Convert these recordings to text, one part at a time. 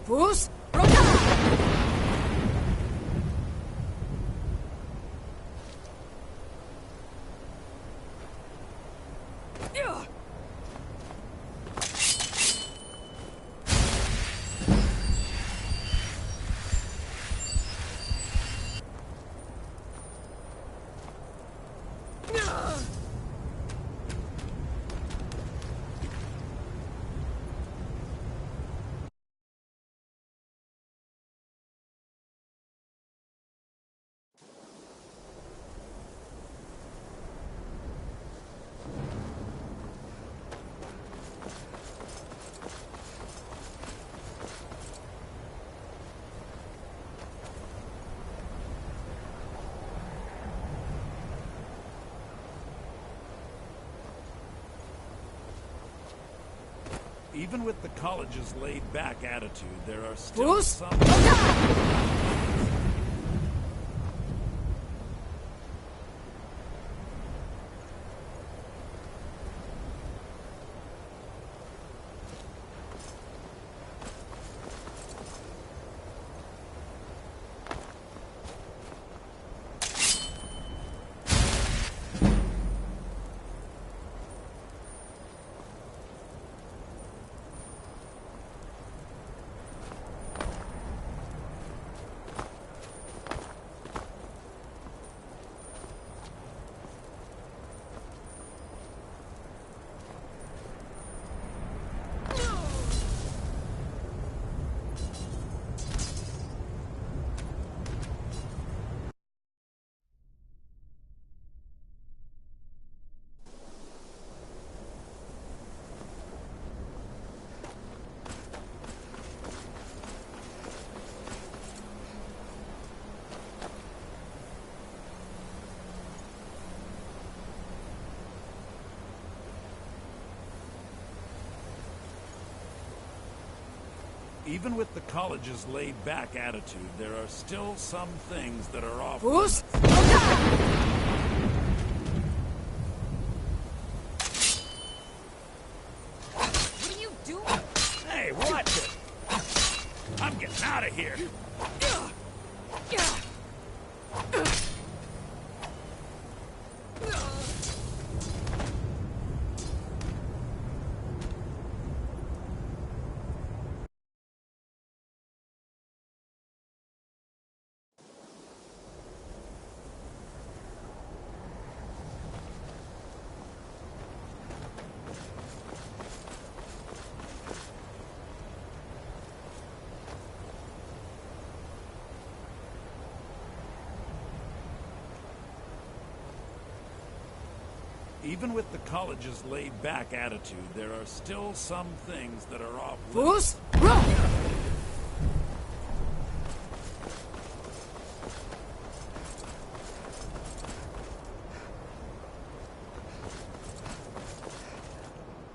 Boost! Even with the college's laid-back attitude, there are still some... Even with the college's laid-back attitude, there are still some things that are off limits. What are you doing? Hey, watch it! I'm getting out of here! Even with the college's laid-back attitude, there are still some things that are off limits.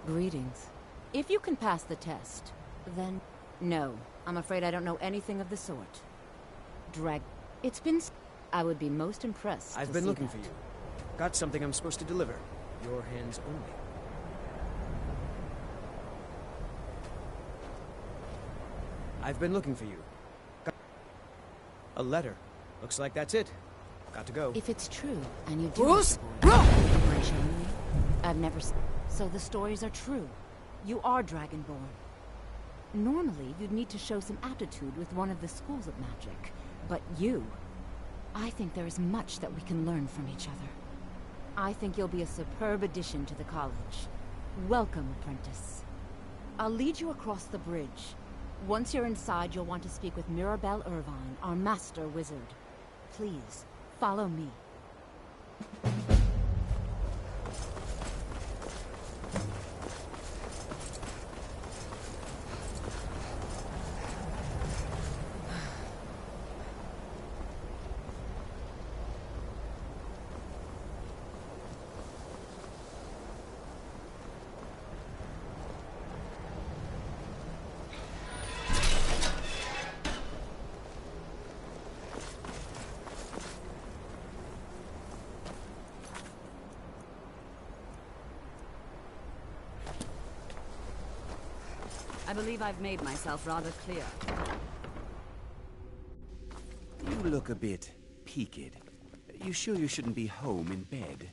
Greetings. If you can pass the test, then... No, I'm afraid I don't know anything of the sort. It's been... I would be most impressed I've been looking for you. Got something I'm supposed to deliver. Your hands only. I've been looking for you. A letter. Looks like that's it. Got to go. If it's true, and you do have the boy, I've never... So the stories are true. You are Dragonborn. Normally, you'd need to show some aptitude with one of the schools of magic. But you... I think there is much that we can learn from each other. I think you'll be a superb addition to the college. Welcome, apprentice. I'll lead you across the bridge. Once you're inside, you'll want to speak with Mirabelle Irvine, our master wizard. Please, follow me. I believe I've made myself rather clear. You look a bit peaked. You sure you shouldn't be home in bed?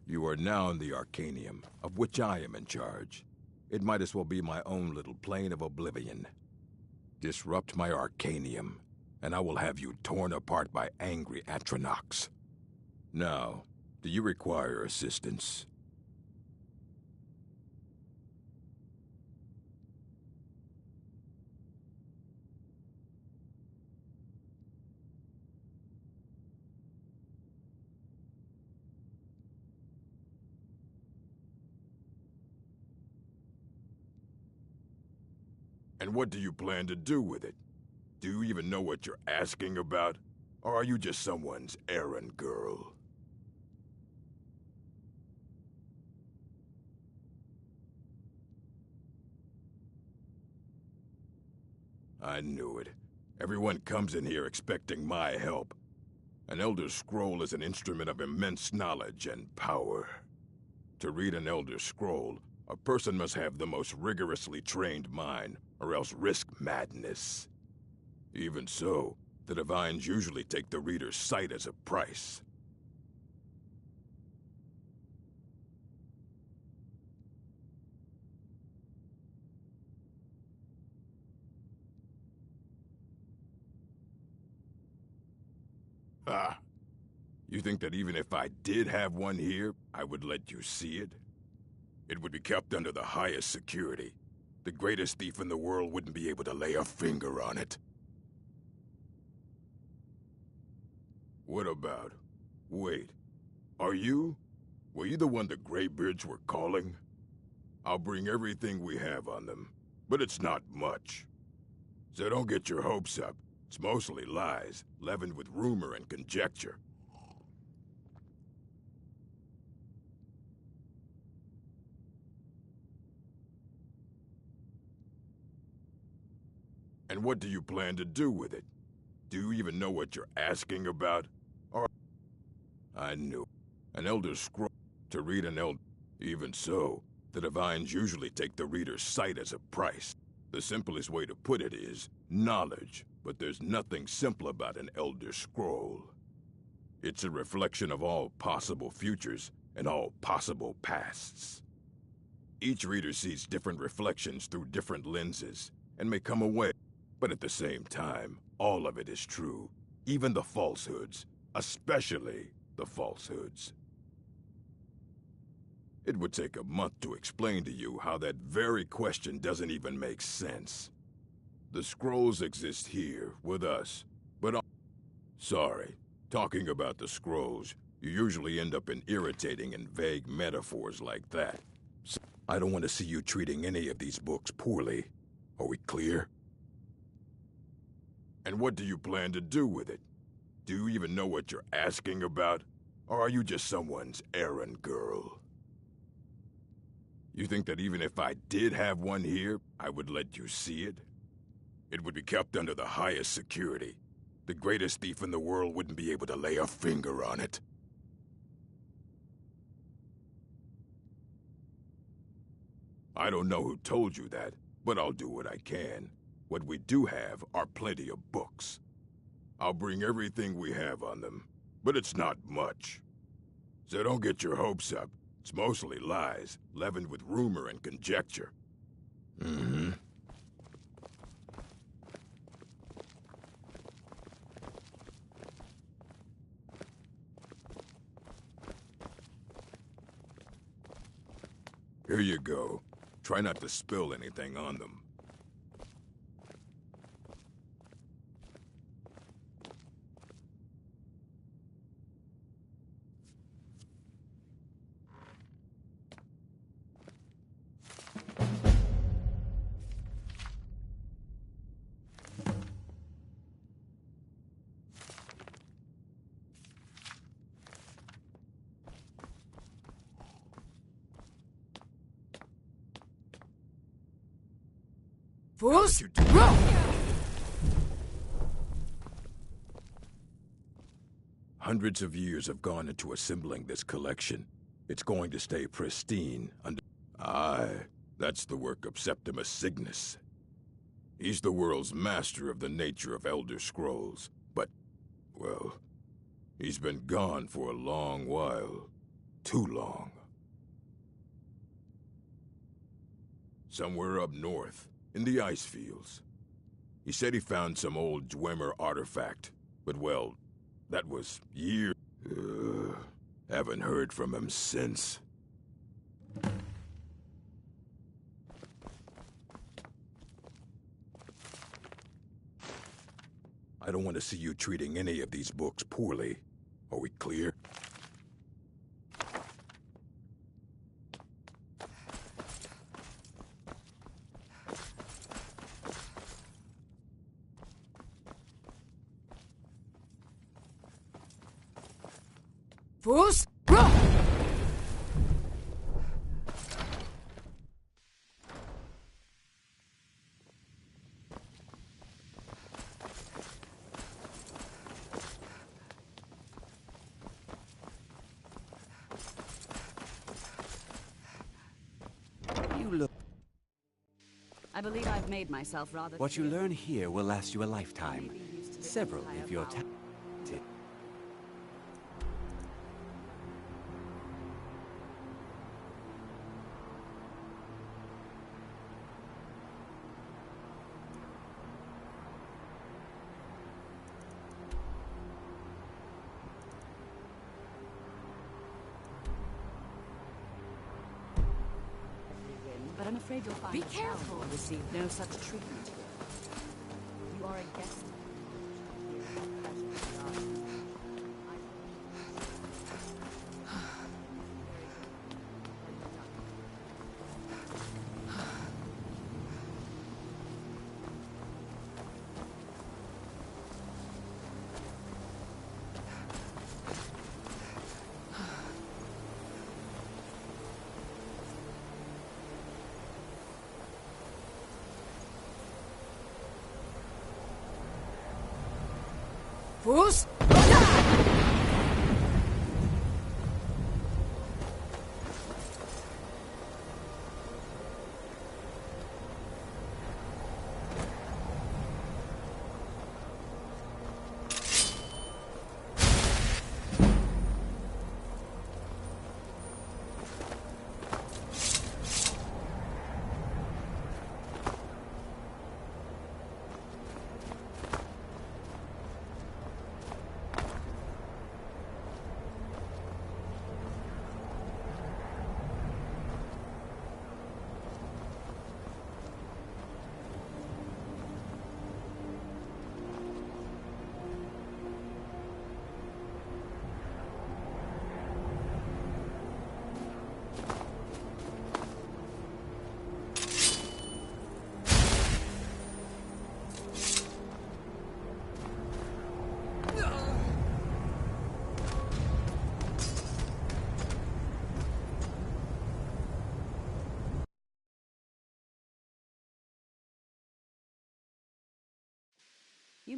You are now in the Arcanium, of which I am in charge. It might as well be my own little plane of oblivion. Disrupt my Arcanium, and I will have you torn apart by angry Atronachs. Now, do you require assistance? And what do you plan to do with it? Do you even know what you're asking about? Or are you just someone's errand girl? I knew it. Everyone comes in here expecting my help. An Elder Scroll is an instrument of immense knowledge and power. To read an Elder Scroll, a person must have the most rigorously trained mind, or else risk madness. Even so, the Divines usually take the reader's sight as a price. Ah! You think that even if I did have one here, I would let you see it? It would be kept under the highest security. The greatest thief in the world wouldn't be able to lay a finger on it. What about? Wait. Are you? Were you the one the Greybeards were calling? I'll bring everything we have on them, but it's not much. So don't get your hopes up. It's mostly lies, leavened with rumor and conjecture. And what do you plan to do with it? Do you even know what you're asking about? Or I knew. An Elder Scroll. To read an Elder... Even so, the Divines usually take the reader's sight as a price. The simplest way to put it is knowledge, but there's nothing simple about an Elder Scroll. It's a reflection of all possible futures and all possible pasts. Each reader sees different reflections through different lenses, and may come away. But at the same time, all of it is true. Even the falsehoods. Especially the falsehoods. It would take a month to explain to you how that very question doesn't even make sense. The scrolls exist here, with us, but sorry, talking about the scrolls, you usually end up in irritating and vague metaphors like that. So I don't want to see you treating any of these books poorly. Are we clear? And what do you plan to do with it? Do you even know what you're asking about? Or are you just someone's errand girl? You think that even if I did have one here, I would let you see it? It would be kept under the highest security. The greatest thief in the world wouldn't be able to lay a finger on it. I don't know who told you that, but I'll do what I can. What we do have are plenty of books. I'll bring everything we have on them, but it's not much. So don't get your hopes up. It's mostly lies, leavened with rumor and conjecture. Mm-hmm. Here you go. Try not to spill anything on them. Fools! you do? Hundreds of years have gone into assembling this collection. It's going to stay pristine under... Aye, that's the work of Septimus Cygnus. He's the world's master of the nature of Elder Scrolls, but, well, he's been gone for a long while. Too long. Somewhere up north, in the ice fields. He said he found some old Dwemer artifact, but well, that was years. Haven't heard from him since. I don't want to see you treating any of these books poorly. Are we clear? Fools! Roll! You look... I believe I've made myself rather What you clear. learn here will last you a lifetime. Maybe used to the Several empire if you're power. talented. But I'm afraid you'll find Be the town careful. will receive no such treatment. You are a guest. Fools!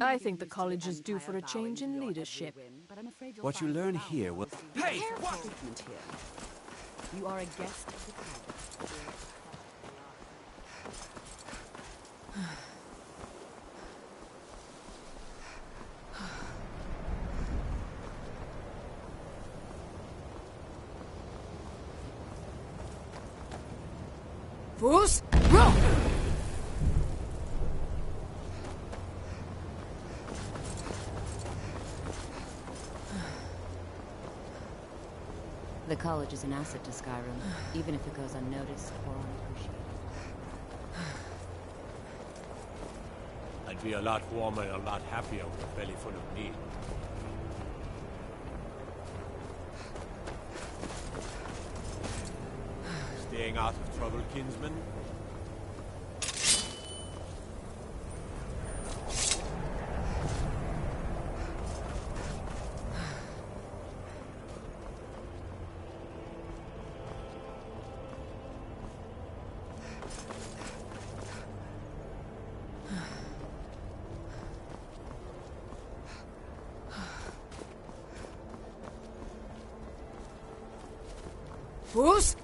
I think the college is due for a change in leadership. What you learn here will... Hey, what? Here. You are a guest of the college. Fools! Roll! The college is an asset to Skyrim, even if it goes unnoticed or unappreciated. I'd be a lot warmer and a lot happier with a belly full of meat. Staying out of trouble, kinsman? Who's?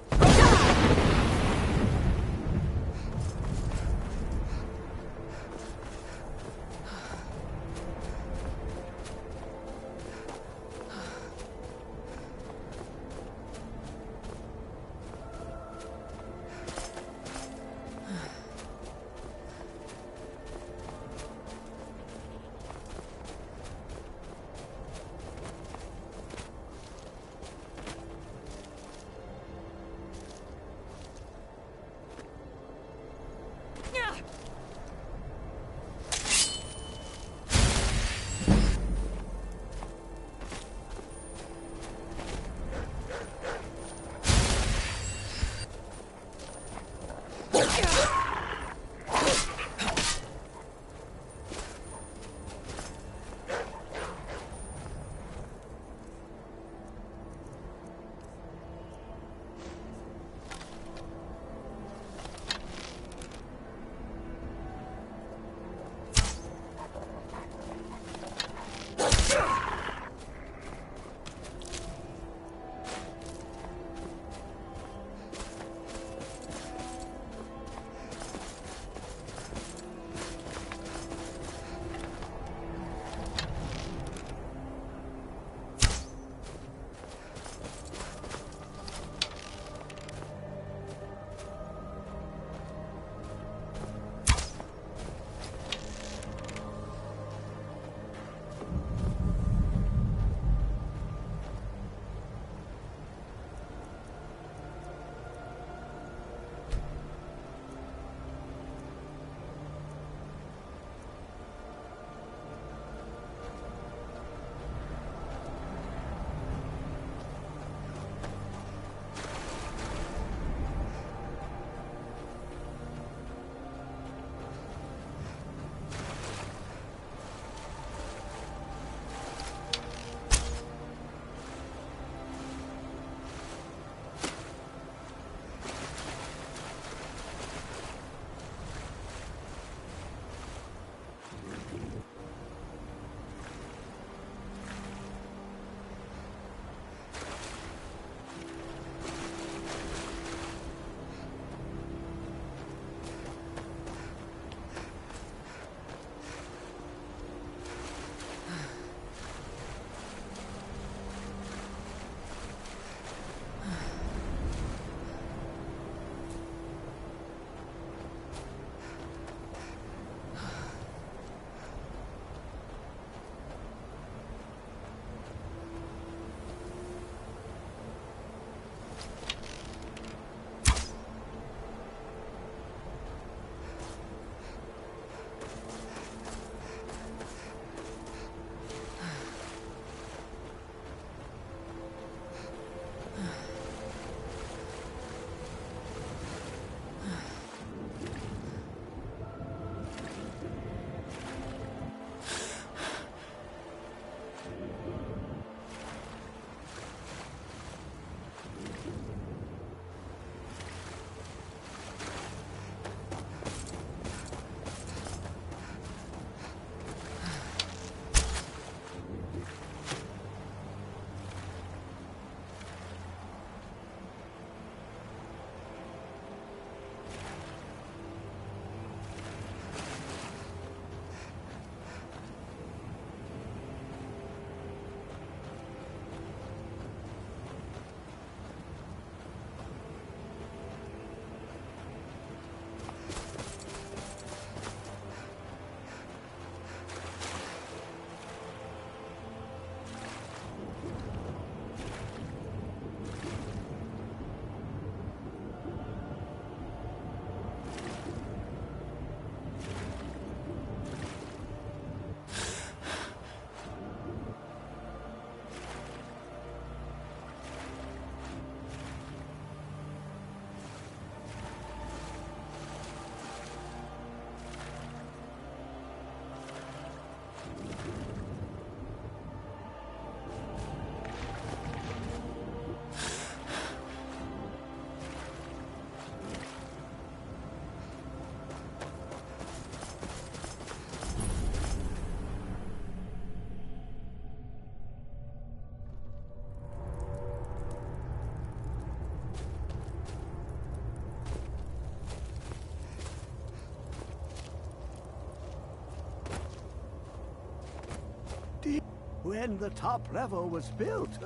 When the top level was built,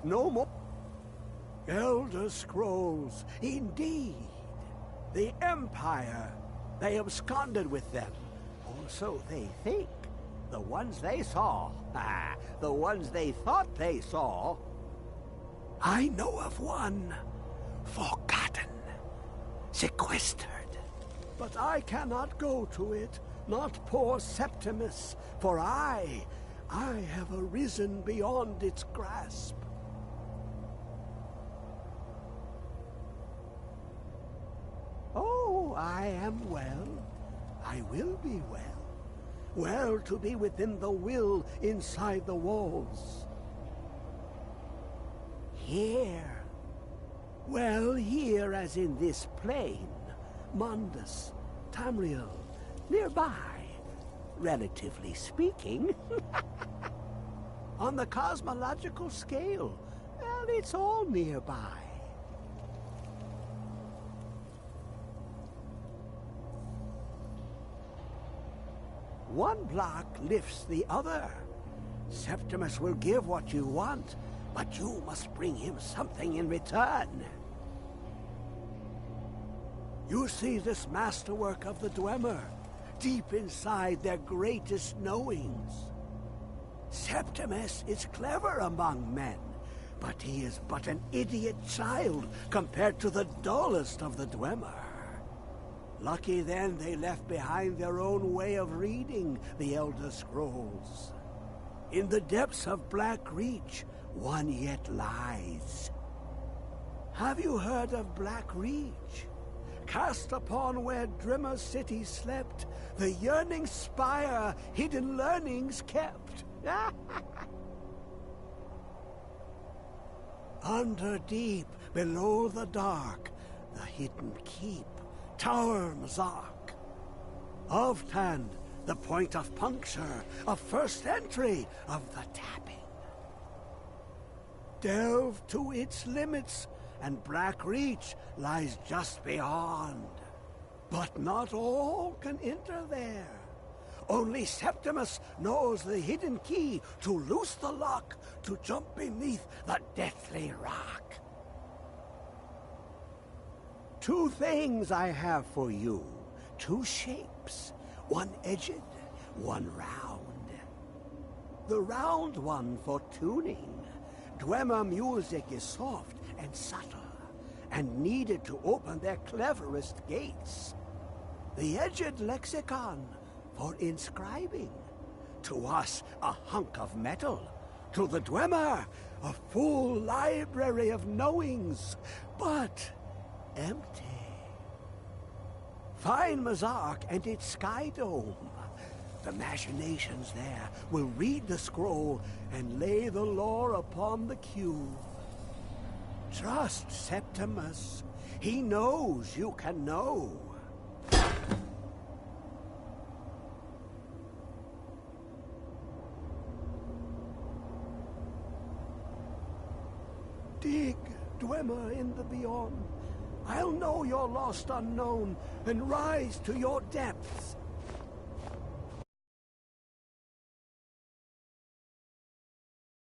no more Elder Scrolls, indeed. The Empire, they absconded with them, or so they think. The ones they saw, the ones they thought they saw. I know of one, forgotten, sequestered. But I cannot go to it, not poor Septimus, for I have arisen beyond its grasp. Oh, I am well. I will be well. Well to be within the will inside the walls. Here. Well, here as in this plain. Mundus, Tamriel, nearby. Relatively speaking. On the cosmological scale, well, it's all nearby. One block lifts the other. Septimus will give what you want, but you must bring him something in return. You see this masterwork of the Dwemer, deep inside their greatest knowings. Septimus is clever among men, but he is but an idiot child compared to the dullest of the Dwemer. Lucky then they left behind their own way of reading the Elder Scrolls. In the depths of Black Reach, one yet lies. Have you heard of Black Reach? Cast upon where Drimmer City slept, the yearning spire hidden learnings kept. Under deep, below the dark, the hidden keep, Tower Mazark. Of Tand, the point of puncture, of first entry, of the tapping. Delve to its limits, and Black Reach lies just beyond. But not all can enter there. Only Septimus knows the hidden key to loose the lock, to jump beneath the deathly rock. Two things I have for you. Two shapes. One edged, one round. The round one for tuning. Dwemer music is soft and subtle, and needed to open their cleverest gates. The edged lexicon for inscribing. To us, a hunk of metal. To the Dwemer, a full library of knowings, but empty. Find Mazark and its sky dome. The machinations there will read the scroll and lay the lore upon the cube. Trust Septimus. He knows you can know. Dig, Dwemer in the beyond. I'll know your lost unknown and rise to your depths.